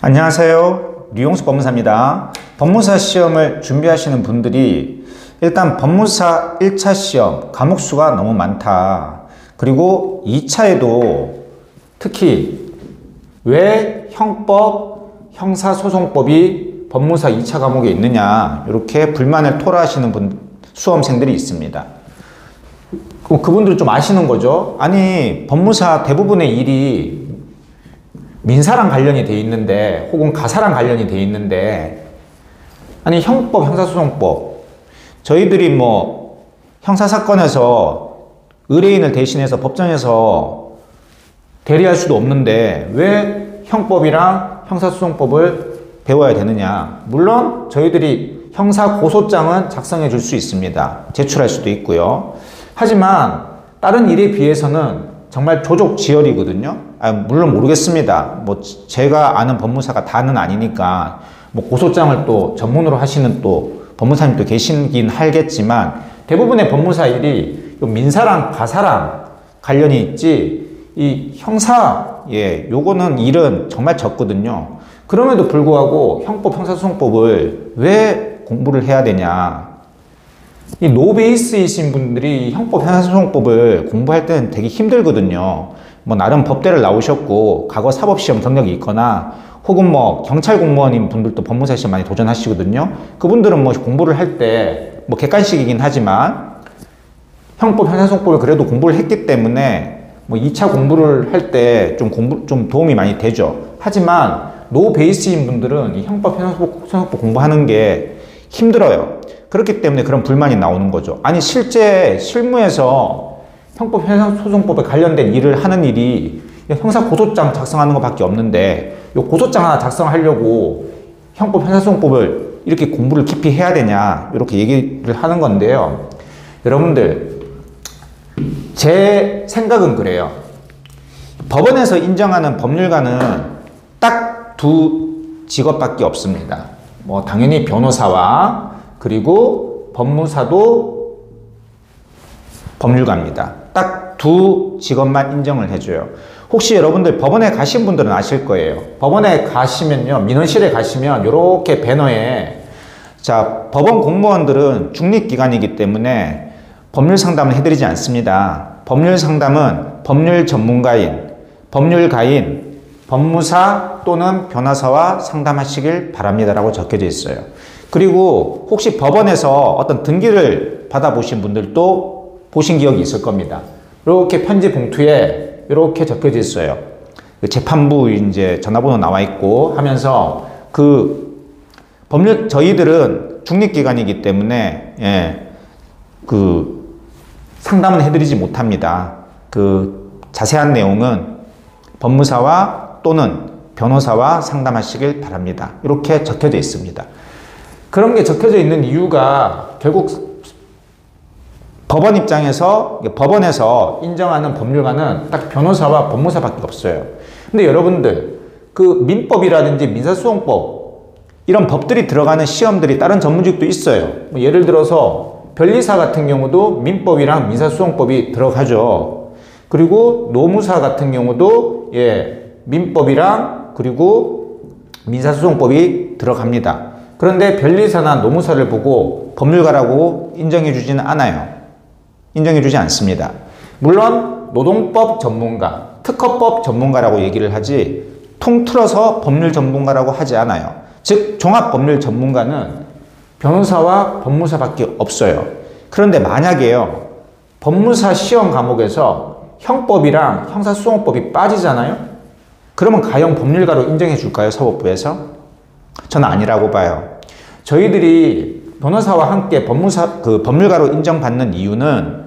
안녕하세요. 류용수 법무사입니다. 법무사 시험을 준비하시는 분들이 일단 법무사 1차 시험 과목 수가 너무 많다. 그리고 2차에도 특히 왜 형법, 형사소송법이 법무사 2차 과목에 있느냐 이렇게 불만을 토로하시는 수험생들이 있습니다. 그분들은 좀 아시는 거죠. 아니 법무사 대부분의 일이 민사랑 관련이 돼 있는데 혹은 가사랑 관련이 돼 있는데 아니 형법, 형사소송법 저희들이 뭐 형사사건에서 의뢰인을 대신해서 법정에서 대리할 수도 없는데 왜 형법이랑 형사소송법을 배워야 되느냐. 물론 저희들이 형사고소장은 작성해 줄 수 있습니다. 제출할 수도 있고요. 하지만 다른 일에 비해서는 정말 조족지혈이거든요. 물론 모르겠습니다. 뭐 제가 아는 법무사가 다는 아니니까 뭐 고소장을 또 전문으로 하시는 또 법무사님도 계시긴 하겠지만 대부분의 법무사 일이 민사랑 가사랑 관련이 있지 이 형사 요거는 일은 정말 적거든요. 그럼에도 불구하고 형법, 형사소송법을 왜 공부를 해야 되냐. 이 노베이스이신 분들이 형법, 형사소송법을 공부할 때는 되게 힘들거든요. 뭐 나름 법대를 나오셨고 과거 사법시험 경력이 있거나 혹은 뭐 경찰 공무원인 분들도 법무사 시험 많이 도전하시거든요. 그분들은 뭐 공부를 할 때 뭐 객관식이긴 하지만 형법, 형사소송법을 그래도 공부를 했기 때문에 뭐 2차 공부를 할 때 좀 도움이 많이 되죠. 하지만 노베이스인 분들은 이 형법, 형사소송법 공부하는 게 힘들어요. 그렇기 때문에 그런 불만이 나오는 거죠. 아니 실제 실무에서 형법, 형사소송법에 관련된 일을 하는 일이 형사고소장 작성하는 것밖에 없는데 이 고소장 하나 작성하려고 형법, 형사소송법을 이렇게 공부를 깊이 해야 되냐 이렇게 얘기를 하는 건데요. 여러분들 제 생각은 그래요. 법원에서 인정하는 법률가는 딱 두 직업밖에 없습니다. 뭐 당연히 변호사와 그리고 법무사도 법률가입니다. 딱 두 직업만 인정을 해줘요. 혹시 여러분들 법원에 가신 분들은 아실 거예요. 법원에 가시면요, 민원실에 가시면 이렇게 배너에 자 법원 공무원들은 중립기관이기 때문에 법률 상담을 해드리지 않습니다. 법률 상담은 법률 전문가인, 법률가인, 법무사 또는 변호사와 상담하시길 바랍니다라고 적혀져 있어요. 그리고 혹시 법원에서 어떤 등기를 받아보신 분들도 보신 기억이 있을 겁니다. 이렇게 편지 봉투에 이렇게 적혀져 있어요. 재판부 이제 전화번호 나와 있고 하면서 저희들은 중립기관이기 때문에 상담은 해드리지 못합니다. 자세한 내용은 법무사와 또는 변호사와 상담하시길 바랍니다. 이렇게 적혀져 있습니다. 그런 게 적혀져 있는 이유가 결국 법원 입장에서 법원에서 인정하는 법률가는 딱 변호사와 법무사밖에 없어요. 근데 여러분들 민법이라든지 민사소송법 이런 법들이 들어가는 시험들이 다른 전문직도 있어요. 예를 들어서 변리사 같은 경우도 민법이랑 민사소송법이 들어가죠. 그리고 노무사 같은 경우도 민법이랑 그리고 민사소송법이 들어갑니다. 그런데 변리사나 노무사를 보고 법률가라고 인정해 주지는 않아요. 인정해 주지 않습니다. 물론 노동법 전문가, 특허법 전문가라고 얘기를 하지 통틀어서 법률 전문가라고 하지 않아요. 즉 종합법률 전문가는 변호사와 법무사밖에 없어요. 그런데 만약에요, 법무사 시험 과목에서 형법이랑 형사소송법이 빠지잖아요? 그러면 과연 법률가로 인정해 줄까요? 사법부에서? 저는 아니라고 봐요. 저희들이 변호사와 함께 법률가로 인정받는 이유는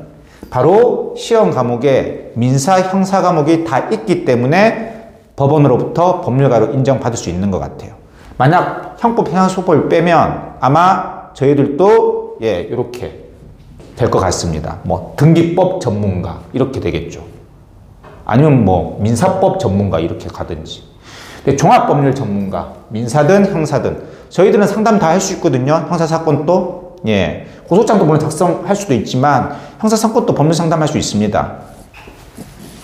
바로 시험 과목에 민사, 형사 과목이 다 있기 때문에 법원으로부터 법률가로 인정받을 수 있는 것 같아요. 만약 형법, 형사소송법을 빼면 아마 저희들도 이렇게 될 것 같습니다. 뭐 등기법 전문가 이렇게 되겠죠. 아니면 뭐 민사법 전문가 이렇게 가든지. 종합법률 전문가, 민사든 형사든 저희들은 상담 다 할 수 있거든요. 형사사건도 고소장도 물론 작성할 수도 있지만 형사사건도 법률 상담할 수 있습니다.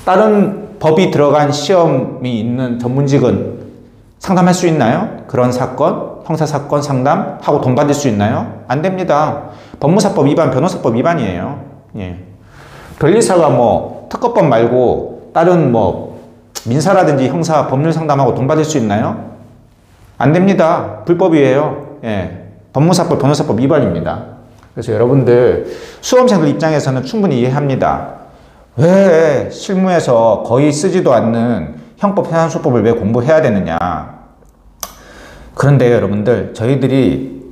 다른 법이 들어간 시험이 있는 전문직은 상담할 수 있나요? 그런 사건, 형사사건 상담하고 돈 받을 수 있나요? 안 됩니다. 법무사법 위반, 변호사법 위반이에요. 예. 변리사가 뭐 특허법 말고 다른 뭐 민사라든지 형사, 법률 상담하고 돈 받을 수 있나요? 안 됩니다. 불법이에요. 예. 법무사법, 변호사법 위반입니다. 그래서 여러분들 수험생들 입장에서는 충분히 이해합니다. 왜 실무에서 거의 쓰지도 않는 형법, 해상수법을 왜 공부해야 되느냐. 그런데 여러분들 저희들이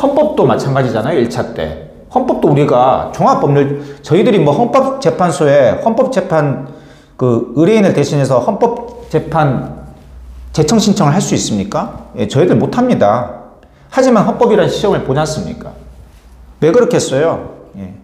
헌법도 마찬가지잖아요. 1차 때. 헌법도 우리가 종합법률, 저희들이 뭐 헌법재판소에 헌법재판 그 의뢰인을 대신해서 헌법재판 재청 신청을 할 수 있습니까? 예, 저희들 못합니다. 하지만 헌법이라는 시험을 보지 않습니까? 왜 그렇겠어요? 예.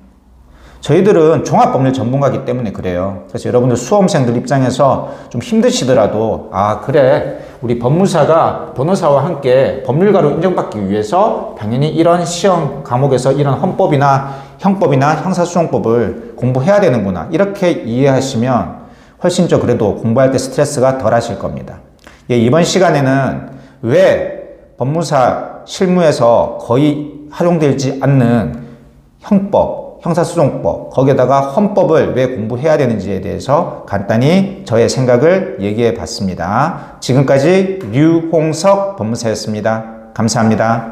저희들은 종합법률 전문가이기 때문에 그래요. 그래서 여러분들 수험생들 입장에서 좀 힘드시더라도 아 그래 우리 법무사가 변호사와 함께 법률가로 인정받기 위해서 당연히 이런 시험 과목에서 이런 헌법이나 형법이나 형사소송법을 공부해야 되는구나 이렇게 이해하시면 훨씬 더 그래도 공부할 때 스트레스가 덜 하실 겁니다. 예, 이번 시간에는 왜 법무사 실무에서 거의 활용되지 않는 형법, 형사소송법, 거기에다가 헌법을 왜 공부해야 되는지에 대해서 간단히 저의 생각을 얘기해 봤습니다. 지금까지 류홍석 법무사였습니다. 감사합니다.